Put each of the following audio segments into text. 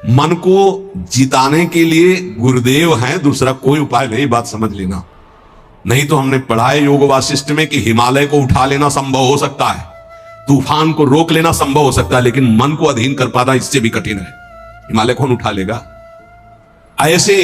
मन को जिताने के लिए गुरुदेव हैं, दूसरा कोई उपाय नहीं, बात समझ लेना। नहीं तो हमने पढ़ा है योग वासिष्ठ में कि हिमालय को उठा लेना संभव हो सकता है, तूफान को रोक लेना संभव हो सकता है, लेकिन मन को अधीन कर पाना इससे भी कठिन है। हिमालय कौन उठा लेगा? ऐसे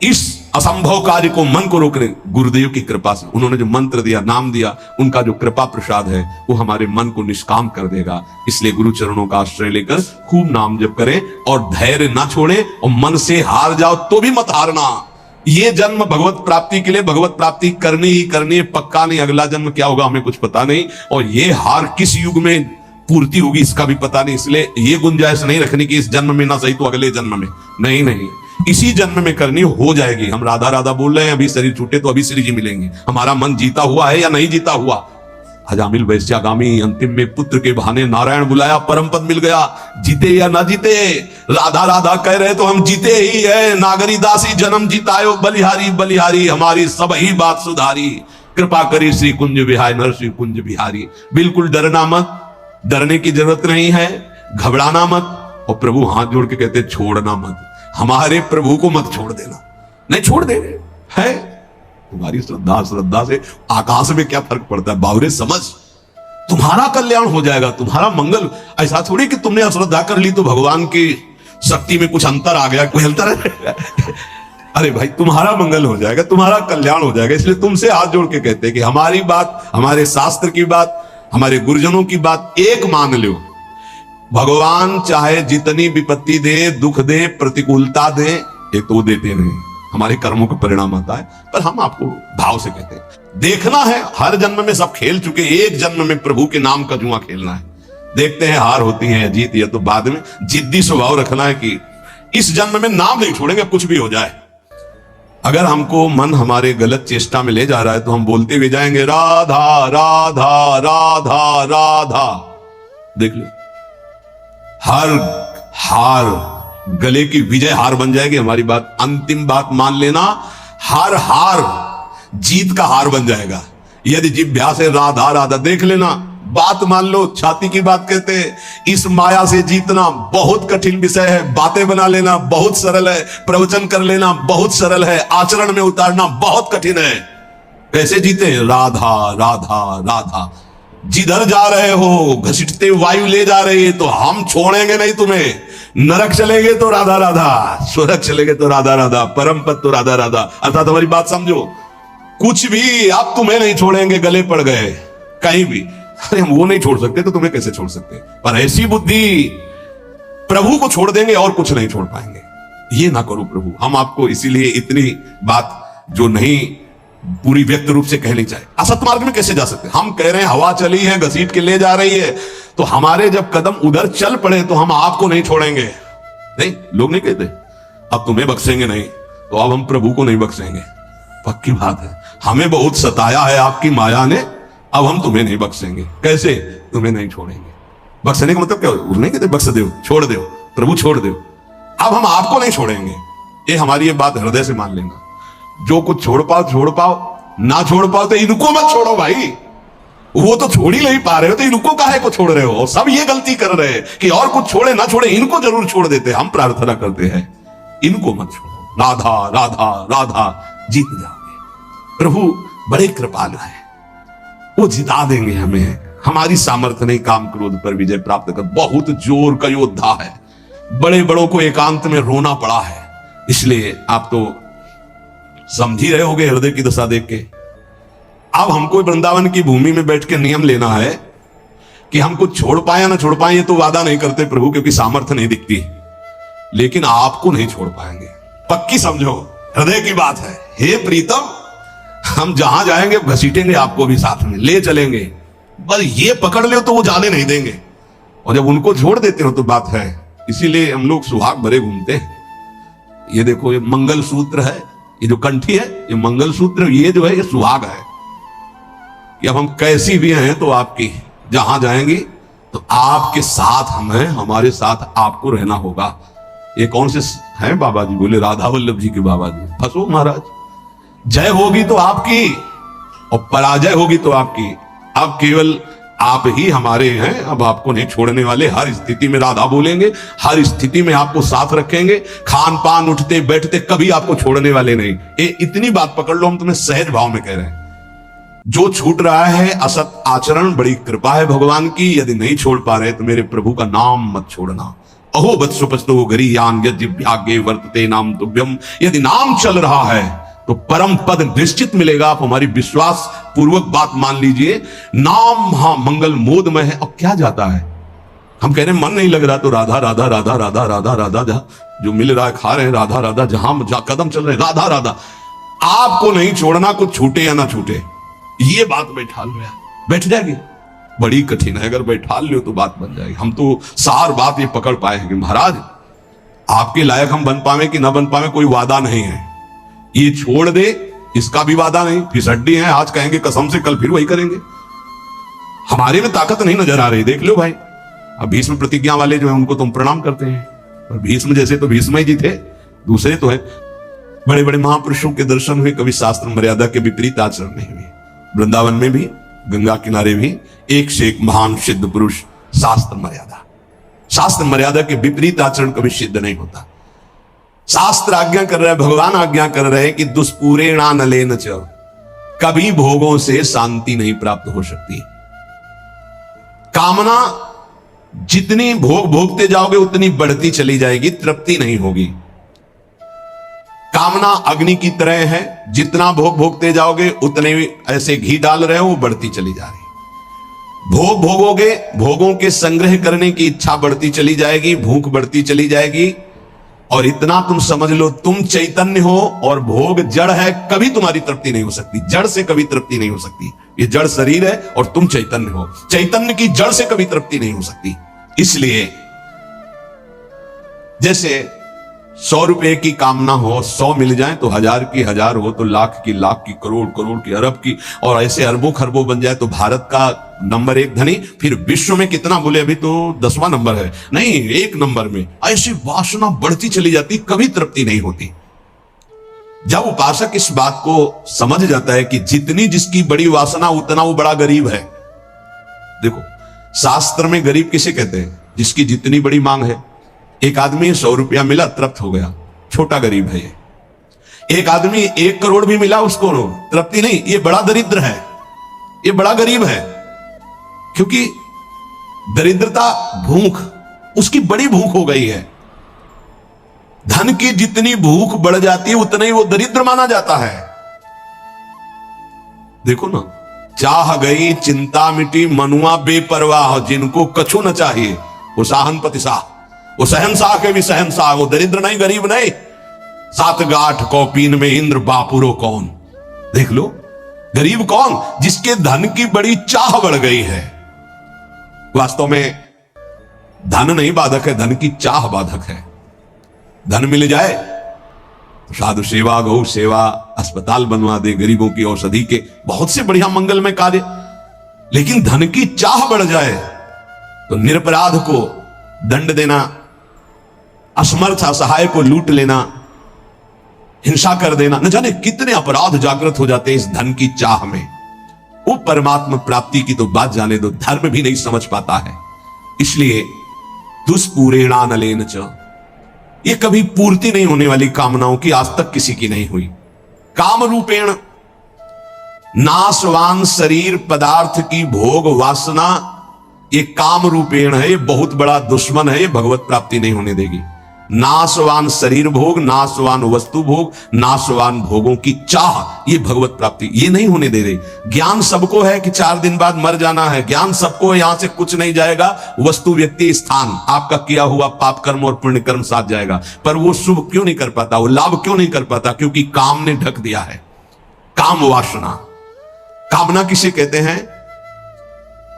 इस असंभव कार्य को मन को रोकने गुरुदेव की कृपा से, उन्होंने जो मंत्र दिया, नाम दिया, उनका जो कृपा प्रसाद है वो हमारे मन को निष्काम कर देगा। इसलिए गुरु चरणों का आश्रय लेकर खूब नाम जप करें और धैर्य ना छोड़ें, और मन से हार जाओ तो भी मत हारना। ये जन्म भगवत प्राप्ति के लिए भगवत प्राप्ति करनी ही करनी है, पक्का नहीं अगला जन्म क्या होगा हमें कुछ पता नहीं, और ये हार किस युग में पूर्ति होगी इसका भी पता नहीं। इसलिए ये गुंजाइश नहीं रखनी कि इस जन्म में ना सही तो अगले जन्म में, नहीं नहीं, इसी जन्म में करनी हो जाएगी। हम राधा राधा बोल रहे हैं, अभी शरीर छूटे तो अभी श्री जी मिलेंगे। हमारा मन जीता हुआ है या नहीं जीता हुआ? हजामिल वैश्यागामी अंतिम में पुत्र के बहाने नारायण बुलाया, परम पद मिल गया। जीते या ना जीते, राधा राधा कह रहे तो हम जीते ही है। नागरी दासी जन्म जीतायो, बलिहारी बलिहारी हमारी सब ही बात सुधारी। कृपा करी श्री कुंज विहाय नर श्री कुंज बिहारी। बिल्कुल डरना मत, डरने की जरूरत नहीं है, घबराना मत। और प्रभु हाथ जोड़ के कहते छोड़ना मत, हमारे प्रभु को मत छोड़ देना। नहीं छोड़ देंगे, है तुम्हारी श्रद्धा से आकाश में क्या फर्क पड़ता है? बावरे समझ, तुम्हारा कल्याण हो जाएगा, तुम्हारा मंगल। ऐसा थोड़ी कि तुमने अश्रद्धा कर ली तो भगवान की शक्ति में कुछ अंतर आ गया, कोई अंतर है? अरे भाई तुम्हारा मंगल हो जाएगा, तुम्हारा कल्याण हो जाएगा। इसलिए तुमसे हाथ जोड़ के कहते हैं कि हमारी बात, हमारे शास्त्र की बात, हमारे गुरुजनों की बात एक मान लो। भगवान चाहे जितनी विपत्ति दे, दुख दे, प्रतिकूलता दे, ये तो देते नहीं, हमारे कर्मों का परिणाम आता है। पर हम आपको भाव से कहते हैं, देखना है, हर जन्म में सब खेल चुके, एक जन्म में प्रभु के नाम का जुआ खेलना है। देखते हैं हार होती है जीत है तो बाद में जिद्दी स्वभाव रखना है कि इस जन्म में नाम नहीं छोड़ेंगे, कुछ भी हो जाए। अगर हमको मन हमारे गलत चेष्टा में ले जा रहा है तो हम बोलते हुए जाएंगे राधा राधा राधा राधा। देख लो, हर हार गले की विजय हार बन जाएगी। हमारी बात, अंतिम बात मान लेना, हर हार जीत का हार बन जाएगा। यदि जिभ्या से राधा राधा देख लेना, बात मान लो, छाती की बात कहते हैं। इस माया से जीतना बहुत कठिन विषय है, बातें बना लेना बहुत सरल है, प्रवचन कर लेना बहुत सरल है, आचरण में उतारना बहुत कठिन है। कैसे जीते? राधा राधा राधा। जिधर जा रहे हो घसीटते वायु ले जा रही है तो हम छोड़ेंगे नहीं तुम्हें। नरक चलेंगे तो राधा राधा, स्वर्ग चलेंगे तो राधा राधा, परम पद तो राधा राधा। अर्थात हमारी बात समझो, कुछ भी आप तुम्हें नहीं छोड़ेंगे, गले पड़ गए कहीं भी। अरे हम वो नहीं छोड़ सकते तो तुम्हें कैसे छोड़ सकते? पर ऐसी बुद्धि, प्रभु को छोड़ देंगे और कुछ नहीं छोड़ पाएंगे। ये ना करो प्रभु। हम आपको इसीलिए इतनी बात जो नहीं पूरी व्यक्त रूप से कहनी चाहिए। असत मार्ग में कैसे जा सकते? हम कह रहे हैं हवा चली है, घसीट के ले जा रही है, तो हमारे जब कदम उधर चल पड़े तो हम आपको नहीं छोड़ेंगे। नहीं, लोग नहीं कहते अब तुम्हें बख्शेंगे नहीं, तो अब हम प्रभु को नहीं बख्शेंगे। पक्की बात है, हमें बहुत सताया है आपकी माया ने, अब हम तुम्हें नहीं बख्शेंगे। कैसे? तुम्हें नहीं छोड़ेंगे। बख्शने का मतलब क्या? नहीं कहते बख्श दो, छोड़ दो, प्रभु छोड़ दो। अब हम आपको नहीं छोड़ेंगे। ये हमारी ये बात हृदय से मान लेना। जो कुछ छोड़ पाओ, ना छोड़ पाओ तो इनको मत छोड़ो भाई। वो तो छोड़ ही नहीं पा रहे हो तो इनको काहे को छोड़ रहे हो? सब ये गलती कर रहे हैं कि और कुछ छोड़े ना छोड़े, इनको जरूर छोड़ देते। हम प्रार्थना करते हैं इनको मत छोड़ो। राधा राधा राधा, जीत जाओगे। प्रभु बड़े कृपालु है, वो जिता देंगे हमें। हमारी सामर्थ्य नहीं काम क्रोध पर विजय प्राप्त कर। बहुत जोर का योद्धा है, बड़े बड़ों को एकांत में रोना पड़ा है। इसलिए आप तो समझ ही रहे होगे हृदय की दशा देख के। अब हमको वृंदावन की भूमि में बैठ के नियम लेना है कि हम कुछ छोड़ पाए ना छोड़ पाए, ये तो वादा नहीं करते प्रभु, क्योंकि सामर्थ्य नहीं दिखती। लेकिन आपको नहीं छोड़ पाएंगे, पक्की समझो, हृदय की बात है। हे प्रीतम, हम जहां जाएंगे घसीटेंगे आपको भी साथ में ले चलेंगे। बस ये पकड़ लो तो वो जाने नहीं देंगे। और जब उनको छोड़ देते हो तो बात है। इसीलिए हम लोग सुहाग भरे घूमते हैं। ये देखो, ये मंगल सूत्र है, ये जो कंठी है ये मंगल सूत्र, ये जो है ये सुहाग है। कि अब हम कैसी भी हैं तो आपकी, जहां जाएंगे तो आपके साथ हम हैं, हमारे साथ आपको रहना होगा। ये कौन से हैं बाबा जी? बोले राधा वल्लभ जी के बाबा जी। फंसो महाराज, जय होगी तो आपकी और पराजय होगी तो आपकी। अब केवल आप ही हमारे हैं, अब आपको नहीं छोड़ने वाले। हर स्थिति में राधा बोलेंगे, हर स्थिति में आपको साथ रखेंगे, खान पान उठते बैठते कभी आपको छोड़ने वाले नहीं। इतनी बात पकड़ लो, हम तुम्हें सहज भाव में कह रहे हैं। जो छूट रहा है असत आचरण, बड़ी कृपा है भगवान की। यदि नहीं छोड़ पा रहे तो मेरे प्रभु का नाम मत छोड़ना। अहो वत्सुपस्तो गरीयान यज्ञ वर्तते नाम तुभ्यम। यदि नाम चल रहा है तो परम पद निश्चित मिलेगा। आप हमारी विश्वास पूर्वक बात मान लीजिए। नाम महामंगल मोदमय है। और क्या जाता है, हम कह रहे हैं मन नहीं लग रहा तो राधा राधा राधा राधा राधा राधा, जो मिल रहा है खा रहे हैं, राधा राधा, जहां कदम चल रहे हैं राधा राधा। आपको नहीं छोड़ना, कुछ छूटे या ना छूटे, ये बात बैठा लो यार, बैठ जाएगी। बड़ी कठिन है, अगर बैठा लो तो बात बन जाएगी। हम तो सार बात ये पकड़ पाए हैं कि महाराज आपके लायक हम बन पावे कि ना बन पावे कोई वादा नहीं है। ये छोड़ दे इसका भी वादा नहीं, फिसड्डी है। आज कहेंगे कसम से, कल फिर वही करेंगे। हमारे में ताकत नहीं नजर आ रही, देख लो भाई। अब भीष्म प्रतिज्ञा वाले जो है उनको तुम प्रणाम करते हैं, और भीष्म जैसे तो भीष्म जी थे, दूसरे तो है। बड़े बड़े महापुरुषों के दर्शन हुए, कभी शास्त्र मर्यादा के विपरीत आचरण नहीं हुए। वृंदावन में भी, गंगा किनारे भी एक से एक महान सिद्ध पुरुष। शास्त्र मर्यादा के विपरीत आचरण कभी सिद्ध नहीं होता। शास्त्र आज्ञा कर रहा है, भगवान आज्ञा कर रहे हैं कि दुष्पूरेणा नलेन च, कभी भोगों से शांति नहीं प्राप्त हो सकती। कामना जितनी भोगते जाओगे उतनी बढ़ती चली जाएगी, तृप्ति नहीं होगी। कामना अग्नि की तरह है, जितना भोगते जाओगे उतने ऐसे घी डाल रहे हो, वो बढ़ती चली जा रही। भोगोगे, भोगों के संग्रह करने की इच्छा बढ़ती चली जाएगी, भूख बढ़ती चली जाएगी। और इतना तुम समझ लो, तुम चैतन्य हो और भोग जड़ है, कभी तुम्हारी तृप्ति नहीं हो सकती। जड़ से कभी तृप्ति नहीं हो सकती। ये जड़ शरीर है और तुम चैतन्य हो, चैतन्य की जड़ से कभी तृप्ति नहीं हो सकती। इसलिए जैसे 100 रुपए की कामना हो, 100 मिल जाए तो 1000 की 1000 हो तो लाख की लाख की, करोड़ की, अरब की, और ऐसे अरबों खरबों बन जाए तो भारत का नंबर 1 धनी। फिर विश्व में कितना बोले, अभी तो 10वां नंबर है, नहीं 1 नंबर में। ऐसी वासना बढ़ती चली जाती, कभी तृप्ति नहीं होती। जब उपासक इस बात को समझ जाता है कि जितनी जिसकी बड़ी वासना उतना वो बड़ा गरीब है। देखो शास्त्र में गरीब किसे कहते हैं? जिसकी जितनी बड़ी मांग है। एक आदमी 100 रुपया मिला, तृप्त हो गया, छोटा गरीब है ये। एक आदमी 1 करोड़ भी मिला, उसको तृप्ति नहीं, ये बड़ा दरिद्र है, ये बड़ा गरीब है। क्योंकि दरिद्रता भूख, उसकी बड़ी भूख हो गई है। धन की जितनी भूख बढ़ जाती है उतना ही वो दरिद्र माना जाता है। देखो ना, चाह गई चिंता मिटी, मनुआ बेपरवाह, जिनको कछु न चाहिए वो साहनपति शाह, वो शहनशाह के भी शहनशाह, वो दरिद्र नहीं गरीब नहीं। 7 गांठ कौपीन में इंद्र बापुरो कौन। देख लो, गरीब कौन? जिसके धन की बड़ी चाह बढ़ गई है। वास्तव में धन नहीं बाधक है, धन की चाह बाधक है। धन मिल जाए तो साधु सेवा, गौ सेवा, अस्पताल बनवा दे, गरीबों की औषधि के बहुत से बढ़िया मंगल में कार्य। लेकिन धन की चाह बढ़ जाए तो निरपराध को दंड देना, असमर्थ असहाय को लूट लेना, हिंसा कर देना, न जाने कितने अपराध जागृत हो जाते हैं इस धन की चाह में। वो परमात्मा प्राप्ति की तो बात जाने दो, धर्म भी नहीं समझ पाता है। इसलिए दुष्पूरेणा नलेन च, ये कभी पूर्ति नहीं होने वाली कामनाओं की आज तक किसी की नहीं हुई। काम रूपेण नाशवान शरीर पदार्थ की भोग वासना, ये काम रूपेण है, ये बहुत बड़ा दुश्मन है, ये भगवत प्राप्ति नहीं होने देगी। नाशवान शरीर भोग, नाशवान वस्तु भोग, नाशवान भोगों की चाह, ये भगवत प्राप्ति ये नहीं होने दे रही। ज्ञान सबको है कि 4 दिन बाद मर जाना है, ज्ञान सबको है, यहां से कुछ नहीं जाएगा। वस्तु, व्यक्ति, स्थान, आपका किया हुआ पाप कर्म और पुण्य कर्म साथ जाएगा। पर वो शुभ क्यों नहीं कर पाता, वो लाभ क्यों नहीं कर पाता? क्योंकि काम ने ढक दिया है। काम वासना, कामना किसे कहते हैं?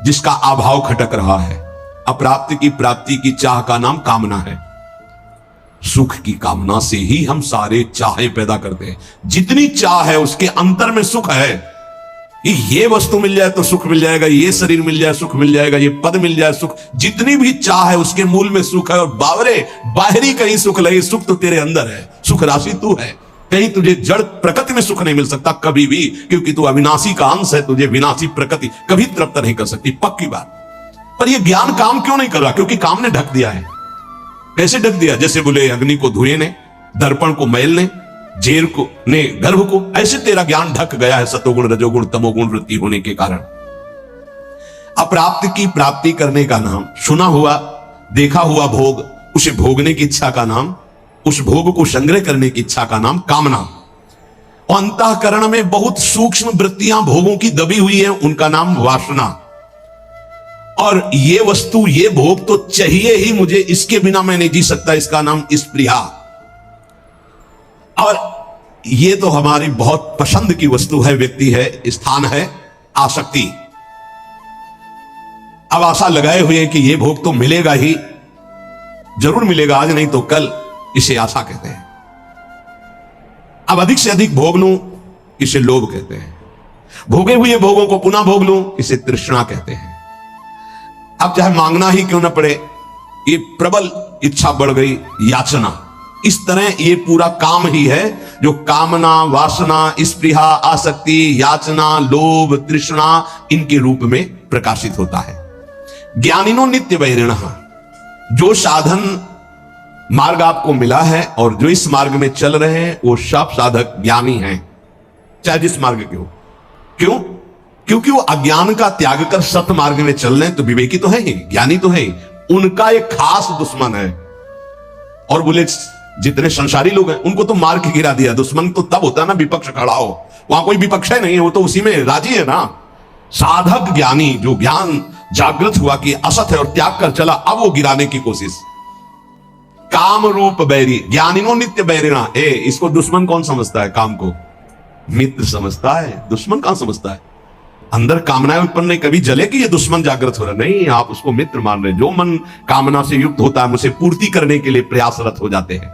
जिसका अभाव खटक रहा है। अप्राप्ति की प्राप्ति की चाह का नाम कामना है। सुख की कामना से ही हम सारे चाहे पैदा करते हैं। जितनी चाह है उसके अंतर में सुख है। ये वस्तु मिल जाए तो सुख मिल जाएगा, ये शरीर मिल जाए सुख मिल जाएगा, ये पद मिल जाए सुख। जितनी भी चाह है उसके मूल में सुख है। और बावरे बाहरी कहीं सुख लगे, सुख तो तेरे अंदर है, सुख राशि तू है। कहीं तुझे जड़ प्रकृति में सुख नहीं मिल सकता कभी भी, क्योंकि तू अविनाशी का अंश है, तुझे विनाशी प्रकृति कभी तृप्त नहीं कर सकती, पक्की बात। पर यह ज्ञान काम क्यों नहीं कर रहा? क्योंकि काम ने ढक दिया है। कैसे ढक दिया? जैसे बोले अग्नि को धुएं ने, दर्पण को मैल ने, जेर को ने गर्भ को, ऐसे तेरा ज्ञान ढक गया है सतोगुण रजोगुण तमोगुण वृत्ति होने के कारण। अप्राप्त की प्राप्ति करने का नाम, सुना हुआ देखा हुआ भोग, उसे भोगने की इच्छा का नाम, उस भोग को संग्रह करने की इच्छा का नाम कामना। और अंतःकरण में बहुत सूक्ष्म वृत्तियां भोगों की दबी हुई है, उनका नाम वासना। और ये वस्तु ये भोग तो चाहिए ही मुझे, इसके बिना मैं नहीं जी सकता, इसका नाम स्पृहा। और ये तो हमारी बहुत पसंद की वस्तु है, व्यक्ति है, स्थान है, आसक्ति। अब आशा लगाए हुए हैं कि ये भोग तो मिलेगा ही, जरूर मिलेगा, आज नहीं तो कल, इसे आशा कहते हैं। अब अधिक से अधिक भोग लूं, इसे लोभ कहते हैं। भोगे हुए भोगों को पुनः भोग लूं, इसे तृष्णा कहते हैं। अब चाहे मांगना ही क्यों ना पड़े, ये प्रबल इच्छा बढ़ गई, याचना। इस तरह ये पूरा काम ही है जो कामना, वासना, स्पृहा, आसक्ति, याचना, लोभ, तृष्णा इनके रूप में प्रकाशित होता है। ज्ञानिनो नित्य वैरिणः, जो साधन मार्ग आपको मिला है और जो इस मार्ग में चल रहे हैं वो सब साधक ज्ञानी हैं, चाहे जिस मार्ग के हो। क्यों? क्योंकि वो अज्ञान का त्याग कर सत्य मार्ग में चल रहे हैं, तो विवेकी तो है ही, ज्ञानी तो है ही। उनका एक खास दुश्मन है। और बोले जितने संसारी लोग हैं उनको तो मार के गिरा दिया। दुश्मन तो तब होता है ना विपक्ष खड़ा हो, वहां कोई विपक्ष नहीं है, वो तो उसी में राजी है ना। साधक ज्ञानी जो ज्ञान जागृत हुआ कि असत है और त्याग कर चला, अब वो गिराने की कोशिश। काम रूप बैरी, ज्ञानिनो नित्य बैरिणा। इसको दुश्मन कौन समझता है? काम को मित्र समझता है, दुश्मन कहां समझता है? अंदर कामनाएं उत्पन्न नहीं, कभी जले कि ये दुश्मन जागृत हो रहा नहीं, आप उसको मित्र मान रहे। जो मन कामना से युक्त होता है उसे पूर्ति करने के लिए प्रयासरत हो जाते हैं।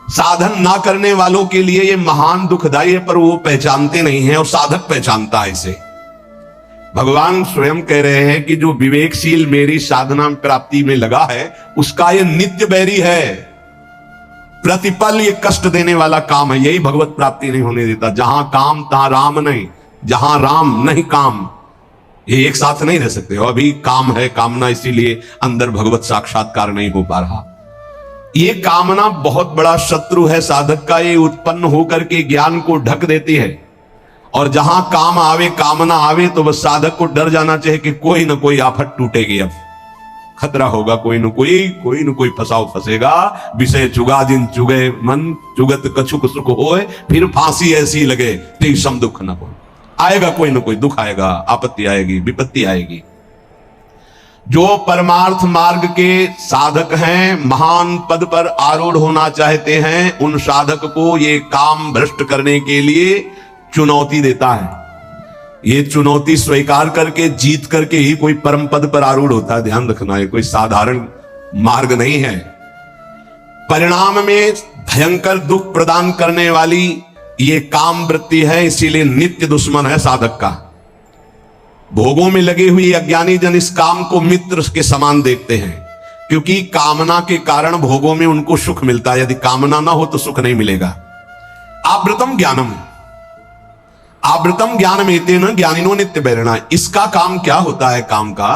साधन ना करने वालों के लिए ये महान दुखदाई है, पर वो पहचानते नहीं है और साधक पहचानता है इसे। भगवान स्वयं कह रहे हैं कि जो विवेकशील मेरी साधना प्राप्ति में लगा है उसका ये नित्य बैरी है। प्रतिपल ये कष्ट देने वाला काम है, यही भगवत प्राप्ति नहीं होने देता। जहां काम तहां राम नहीं, जहां राम नहीं काम, ये एक साथ नहीं रह सकते। और अभी काम है, कामना, इसीलिए अंदर भगवत साक्षात्कार नहीं हो पा रहा। ये कामना बहुत बड़ा शत्रु है साधक का, ये उत्पन्न होकर के ज्ञान को ढक देती है। और जहां काम आवे, कामना आवे, तो बस साधक को डर जाना चाहिए कि कोई ना कोई आफत टूटेगी, अब खतरा होगा, कोई न कोई फसाव फंसेगा। विषय चुगा जिन चुगे मन, चुगत कछुक सुख होए, फिर फांसी ऐसी लगे तेई सम दुख न हो। आएगा कोई ना कोई दुख आएगा, आपत्ति आएगी, विपत्ति आएगी। जो परमार्थ मार्ग के साधक हैं, महान पद पर आरूढ़ होना चाहते हैं, उन साधक को ये काम भ्रष्ट करने के लिए चुनौती देता है। ये चुनौती स्वीकार करके, जीत करके ही कोई परम पद पर आरूढ़ होता है। ध्यान रखना, है कोई साधारण मार्ग नहीं है। परिणाम में भयंकर दुख प्रदान करने वाली ये काम वृत्ति है, इसीलिए नित्य दुश्मन है साधक का। भोगों में लगे हुए अज्ञानी जन इस काम को मित्र के समान देखते हैं, क्योंकि कामना के कारण भोगों में उनको सुख मिलता है। यदि कामना ना हो तो सुख नहीं मिलेगा। आवृतम ज्ञानम, आवृतम ज्ञान में तेन ज्ञानिनो नित्य बैरिणा। इसका काम क्या होता है? काम का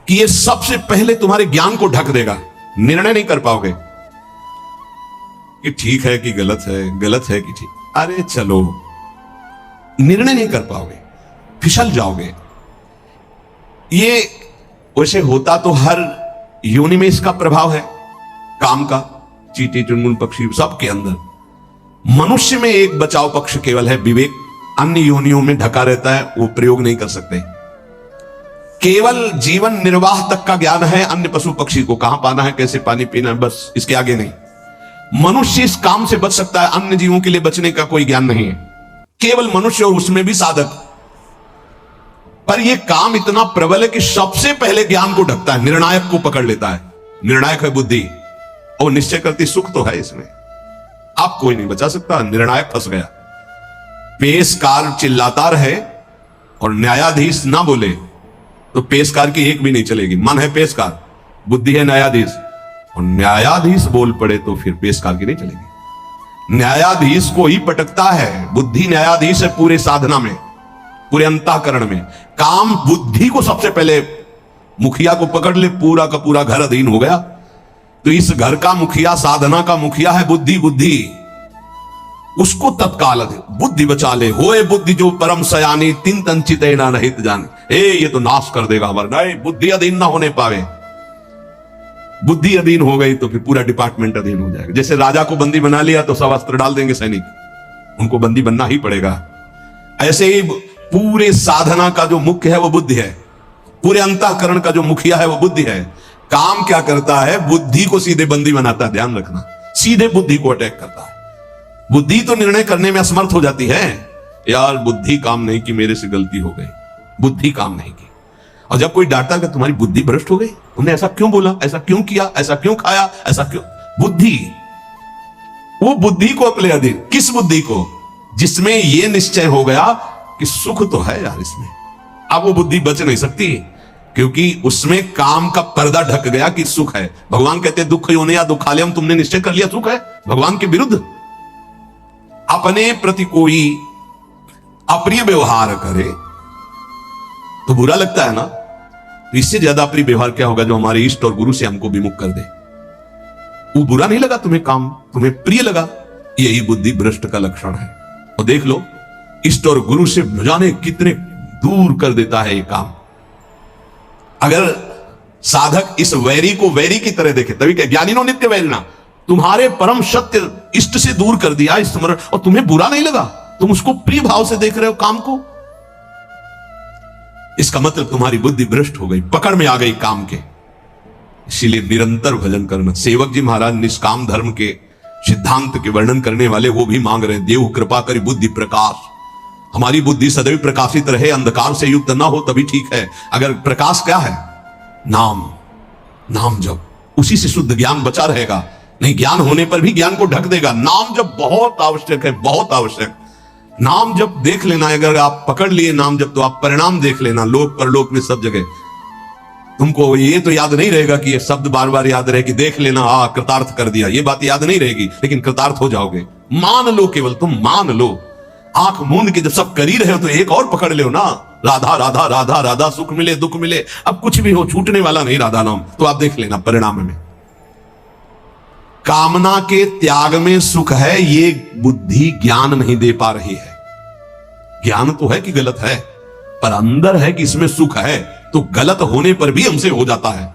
कि ये सबसे पहले तुम्हारे ज्ञान को ढक देगा। निर्णय नहीं कर पाओगे कि ठीक है कि गलत है, गलत है कि ठीक, अरे चलो, निर्णय नहीं कर पाओगे, फिसल जाओगे। ये वैसे होता तो हर योनि में इसका प्रभाव है काम का, चींटी चुनमुन पक्षी सबके अंदर। मनुष्य में एक बचाव पक्ष केवल है विवेक, अन्य योनियों में ढका रहता है, वो प्रयोग नहीं कर सकते। केवल जीवन निर्वाह तक का ज्ञान है। अन्य पशु पक्षी को कहां पाना है, कैसे पानी पीना है, बस इसके आगे नहीं। मनुष्य इस काम से बच सकता है, अन्य जीवों के लिए बचने का कोई ज्ञान नहीं है। केवल मनुष्य, और उसमें भी साधक। पर यह काम इतना प्रबल है कि सबसे पहले ज्ञान को ढकता है, निर्णायक को पकड़ लेता है। निर्णायक है बुद्धि, और निश्चय करती सुख तो है इसमें। आप कोई नहीं बचा सकता, निर्णायक फंस गया। पेशकार चिल्लाता रहे और न्यायाधीश ना बोले तो पेशकार की एक भी नहीं चलेगी। मन है पेशकार, बुद्धि है न्यायाधीश, और न्यायाधीश बोल पड़े तो फिर पेशकार की नहीं चलेगी। न्यायाधीश को ही पटकता है। बुद्धि न्यायाधीश है पूरे साधना में, पूरे अंतःकरण में। काम बुद्धि को सबसे पहले, मुखिया को पकड़ ले, पूरा का पूरा घर अधीन हो गया। तो इस घर का मुखिया, साधना का मुखिया है बुद्धि। बुद्धि उसको तत्काल बुद्धि बचा ले। होए बुद्धि जो परम सयानी, तीन तंचित ना रहित जाने। ये तो नाश कर देगा हमारा। नहीं, बुद्धि अधीन ना होने पावे। बुद्धि अधीन हो गई तो फिर पूरा डिपार्टमेंट अधीन हो जाएगा। जैसे राजा को बंदी बना लिया तो सब अस्त्र डाल देंगे सैनिक, उनको बंदी बनना ही पड़ेगा। ऐसे ही पूरे साधना का जो मुख्य है वो बुद्धि है, पूरे अंतःकरण का जो मुखिया है वो बुद्धि है। काम क्या करता है? बुद्धि को सीधे बंदी बनाता है। ध्यान रखना, सीधे बुद्धि को अटैक करता है। बुद्धि तो निर्णय करने में असमर्थ हो जाती है। यार बुद्धि काम नहीं की, मेरे से गलती हो गई, बुद्धि काम नहीं की। और जब कोई डांटा कि तुम्हारी बुद्धि भ्रष्ट हो गई, तुमने ऐसा क्यों बोला, ऐसा क्यों किया, ऐसा क्यों खाया, ऐसा क्यों, बुद्धि, वो बुद्धि को अपने अधीन। किस बुद्धि को? जिसमें यह निश्चय हो गया कि सुख तो है यार इसमें। अब वो बुद्धि बच नहीं सकती, क्योंकि उसमें काम का पर्दा ढक गया कि सुख है। भगवान कहते हैं दुख योनि या दुखालयम, तुमने निश्चय कर लिया सुख है, भगवान के विरुद्ध। अपने प्रति कोई अप्रिय व्यवहार करे तो बुरा लगता है ना। तो इससे ज्यादा अप्रिय व्यवहार क्या होगा जो हमारे इष्ट और गुरु से हमको विमुख कर दे। वो बुरा नहीं लगा तुम्हें, काम तुम्हें प्रिय लगा, यही बुद्धि भ्रष्ट का लक्षण है। और देख लो, इष्ट और गुरु से न जाने कितने दूर कर देता है ये काम। अगर साधक इस वैरी को वैरी की तरह देखे, तभी क्या ज्ञानी नो नित्य वैरिणा, तुम्हारे परम सत्य इष्ट से दूर कर दिया स्मरण, और तुम्हें बुरा नहीं लगा, तुम उसको प्रिय भाव से देख रहे हो काम को। इसका मतलब तुम्हारी बुद्धि भ्रष्ट हो गई, पकड़ में आ गई काम के। इसीलिए निरंतर भजन करना। सेवक जी महाराज निष्काम धर्म के सिद्धांत के वर्णन करने वाले वो भी मांग रहे हैं, देव कृपा करी बुद्धि प्रकाश। हमारी बुद्धि सदैव प्रकाशित रहे, अंधकार से युक्त ना हो तभी ठीक है। अगर प्रकाश क्या है? नाम, नाम जप, उसी से शुद्ध ज्ञान बचा रहेगा। नहीं, ज्ञान होने पर भी ज्ञान को ढक देगा। नाम जप बहुत आवश्यक है, बहुत आवश्यक। नाम जप देख लेना, अगर आप पकड़ लिए नाम जप तो आप परिणाम देख लेना, लोक परलोक में सब जगह। तुमको ये तो याद नहीं रहेगा कि ये शब्द बार बार याद रहे कि देख लेना, कृतार्थ कर दिया, ये बात याद नहीं रहेगी, लेकिन कृतार्थ हो जाओगे। मान लो, केवल तुम मान लो। आंख मूंद के जब सब कर ही रहे हो तो एक और पकड़ लो ना, राधा राधा राधा राधा, सुख मिले दुख मिले, अब कुछ भी हो छूटने वाला नहीं राधा नाम। तो आप देख लेना परिणाम में। कामना के त्याग में सुख है, ये बुद्धि ज्ञान नहीं दे पा रही है। ज्ञान तो है कि गलत है, पर अंदर है कि इसमें सुख है, तो गलत होने पर भी हमसे हो जाता है।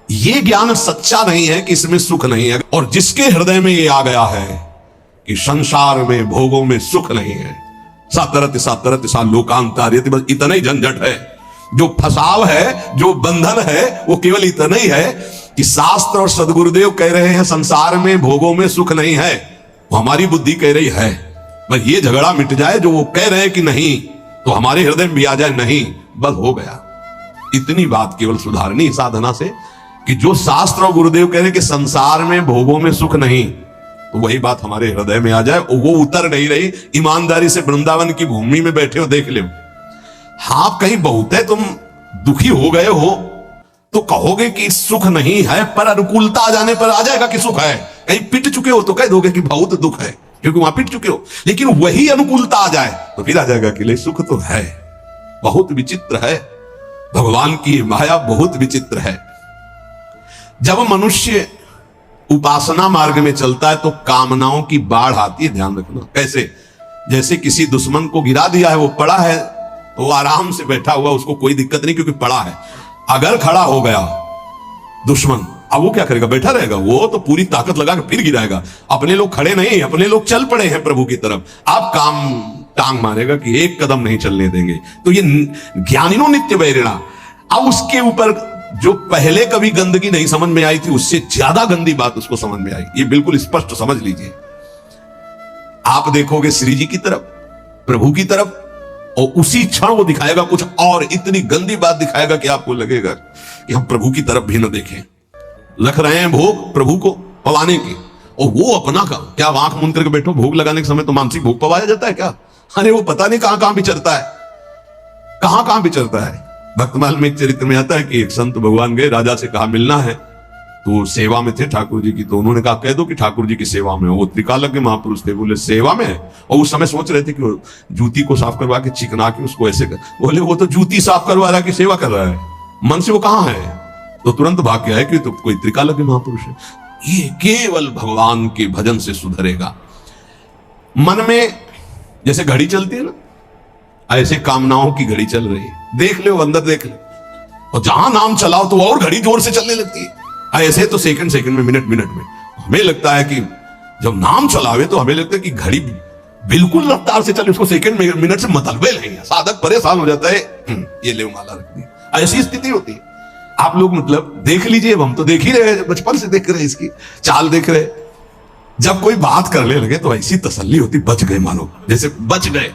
ये ज्ञान सच्चा नहीं है कि इसमें सुख नहीं है। और जिसके हृदय में ये आ गया है कि संसार में भोगों में सुख नहीं है, सातरत सा लोकांतार्यति, बस इतना ही झंझट है। जो फसाव है, जो बंधन है, वो केवल इतना ही है कि शास्त्र और सदगुरुदेव कह रहे हैं संसार में भोगों में सुख नहीं है, वो हमारी बुद्धि कह रही है। बस ये झगड़ा मिट जाए, जो वो कह रहे हैं कि नहीं, तो हमारे हृदय में भी आ जाए नहीं, बस हो गया। इतनी बात केवल सुधारनी साधना से कि जो शास्त्र और गुरुदेव कह रहे हैं कि संसार में भोगों में सुख नहीं, तो वही बात हमारे हृदय में आ जाए। वो उतर नहीं रही। ईमानदारी से वृंदावन की भूमि में बैठे हो, देख ले, हाँ कहीं बहुत है, तुम दुखी हो गए हो तो कहोगे कि सुख नहीं है, पर अनुकूलता आ जाने पर आ जाएगा कि सुख है। कहीं पिट चुके हो तो कह दोगे कि बहुत दुख है, क्योंकि वहां पिट चुके हो। लेकिन वही अनुकूलता आ जाए तो फिर आ जाएगा कि ले सुख तो है। बहुत विचित्र है, भगवान की माया बहुत विचित्र है। जब मनुष्य उपासना मार्ग में चलता है तो कामनाओं की बाढ़ आती है। ध्यान रखना कैसे, जैसे किसी दुश्मन को गिरा दिया है, वो पड़ा है तो वो आराम से बैठा हुआ, उसको कोई दिक्कत नहीं क्योंकि पड़ा है। अगर खड़ा हो गया दुश्मन, अब वो क्या करेगा? बैठा रहेगा? वो तो पूरी ताकत लगा के फिर गिराएगा। अपने लोग खड़े नहीं, अपने लोग चल पड़े हैं प्रभु की तरफ, आप काम टांग मारेगा कि एक कदम नहीं चलने देंगे। तो ये ज्ञानिनो नित्य वैरिणा। अब उसके ऊपर जो पहले कभी गंदगी नहीं समझ में आई थी, उससे ज्यादा गंदी बात उसको समझ में आई। ये बिल्कुल स्पष्ट समझ लीजिए। आप देखोगे श्री जी की तरफ, प्रभु की तरफ, और उसी क्षण वो दिखाएगा कुछ और इतनी गंदी बात दिखाएगा कि आपको लगेगा कि हम प्रभु की तरफ भी न देखें। रख रहे हैं भोग प्रभु को पवाने की, और वो अपना का क्या आंख मूंद करके बैठो, भोग लगाने के समय तो मानसिक भोग पवाया जाता है क्या? अरे वो पता नहीं कहां कहां विचरता है, कहां कहां विचरता है। भक्तमाल में एक चरित्र में आता है कि एक संत भगवान गए, राजा से कहा मिलना है, तो सेवा में थे ठाकुर जी की, तो उन्होंने कहा कह दो कि ठाकुर जी की सेवा में। वो त्रिकालज्ञ महापुरुष थे, बोले सेवा में? और उस समय सोच रहे थे कि वो जूती को साफ करवा के चिकना के उसको ऐसे कर, बोले वो तो जूती साफ करवा रहा कि सेवा कर रहा है, मन से वो कहां है? तो तुरंत भाग के आए कि तो कोई त्रिकालज्ञ महापुरुष है। ये केवल भगवान के भजन से सुधरेगा। मन में जैसे घड़ी चलती है ना, ऐसे कामनाओं की घड़ी चल रही है, देख ले अंदर देख ले, और जहां नाम चलाओ तो और घड़ी जोर से चलने लगती है। ऐसे तो सेकंड सेकंड में, मिनट मिनट में। हमें लगता है कि जब नाम चलावे तो हमें लगता है कि घड़ी बिल्कुल रफ्तार से चले, उसको सेकंड मिनट से मतलबे नहीं है। साधक परेशान हो जाता है, ये ले माला रख दी, ऐसी स्थिति होती है। आप लोग मतलब देख लीजिए, हम तो देख ही रहे, बचपन से देख रहे, इसकी चाल देख रहे। जब कोई बात करने लगे तो ऐसी तसल्ली होती, बच गए, मानो जैसे बच गए।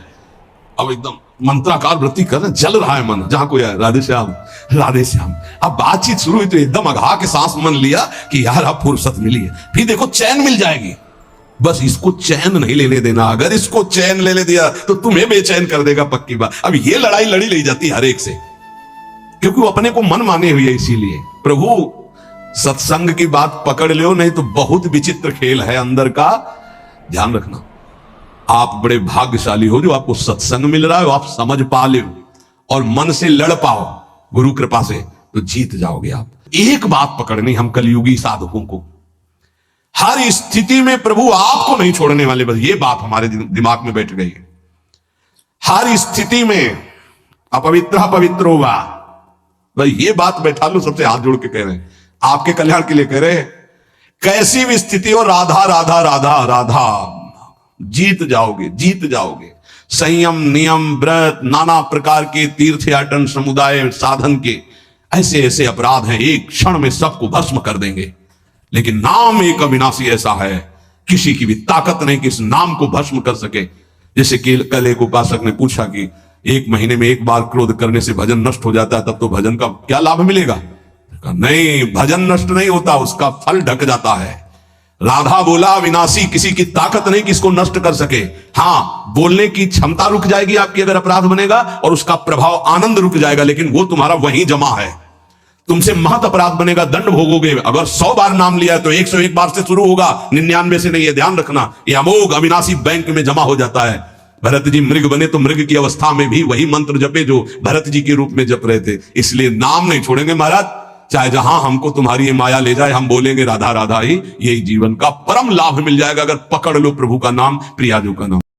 अब एकदम मंत्राकार वृत्ति कर रहे, जल रहा है मन, जहां कोई है राधे श्याम राधे श्याम। अब बातचीत शुरू हुई तो एकदम अघा के सांस मन लिया कि यार अब फुर्सत मिली है, फिर देखो चैन मिल जाएगी। बस इसको चैन नहीं लेने देना, अगर इसको चैन लेने दिया तो तुम्हें बेचैन कर देगा, पक्की बात। अब ये लड़ाई लड़ी ले जाती है हर एक से, क्योंकि वो अपने को मन माने हुए है। इसीलिए प्रभु सत्संग की बात पकड़ लो, नहीं तो बहुत विचित्र खेल है अंदर का, ध्यान रखना। आप बड़े भाग्यशाली हो जो आपको सत्संग मिल रहा है, आप समझ पा ले और मन से लड़ पाओ गुरु कृपा से, तो जीत जाओगे आप। एक बात पकड़नी हम कलयुगी साधकों को, हर स्थिति में प्रभु आपको नहीं छोड़ने वाले, बस ये बात हमारे दिमाग में बैठ गई है। हर स्थिति में अपवित्र पवित्र होगा, भाई ये बात बैठा लो, सबसे हाथ जोड़ के कह रहे हैं, आपके कल्याण के लिए कह रहे हैं। कैसी भी स्थिति हो, राधा राधा राधा राधा, जीत जाओगे, जीत जाओगे। संयम, नियम, व्रत, नाना प्रकार के तीर्थयाटन, समुदाय साधन के ऐसे ऐसे अपराध हैं, एक क्षण में सबको भस्म कर देंगे। लेकिन नाम एक अविनाशी ऐसा है, किसी की भी ताकत नहीं कि इस नाम को भस्म कर सके। जैसे कि कल एक उपासक ने पूछा कि एक महीने में एक बार क्रोध करने से भजन नष्ट हो जाता है, तब तो भजन का क्या लाभ मिलेगा? नहीं, भजन नष्ट नहीं होता, उसका फल ढक जाता है। राधा बोला विनाशी, किसी की ताकत नहीं कि इसको नष्ट कर सके। हां, बोलने की क्षमता रुक जाएगी आपकी अगर अपराध बनेगा, और उसका प्रभाव आनंद रुक जाएगा, लेकिन वो तुम्हारा वहीं जमा है। तुमसे महत अपराध बनेगा, दंड भोगोगे। अगर 100 बार नाम लिया तो 101 बार से शुरू होगा, 99 से नहीं। है ध्यान रखना, ये अमोघ अविनाशी बैंक में जमा हो जाता है। भरत जी मृग बने तो मृग की अवस्था में भी वही मंत्र जपे जो भरत जी के रूप में जप रहे थे। इसलिए नाम नहीं छोड़ेंगे महाराज, चाहे जहां हमको तुम्हारी ये माया ले जाए, हम बोलेंगे राधा राधा ही, यही जीवन का परम लाभ मिल जाएगा अगर पकड़ लो प्रभु का नाम, प्रियाजू का नाम।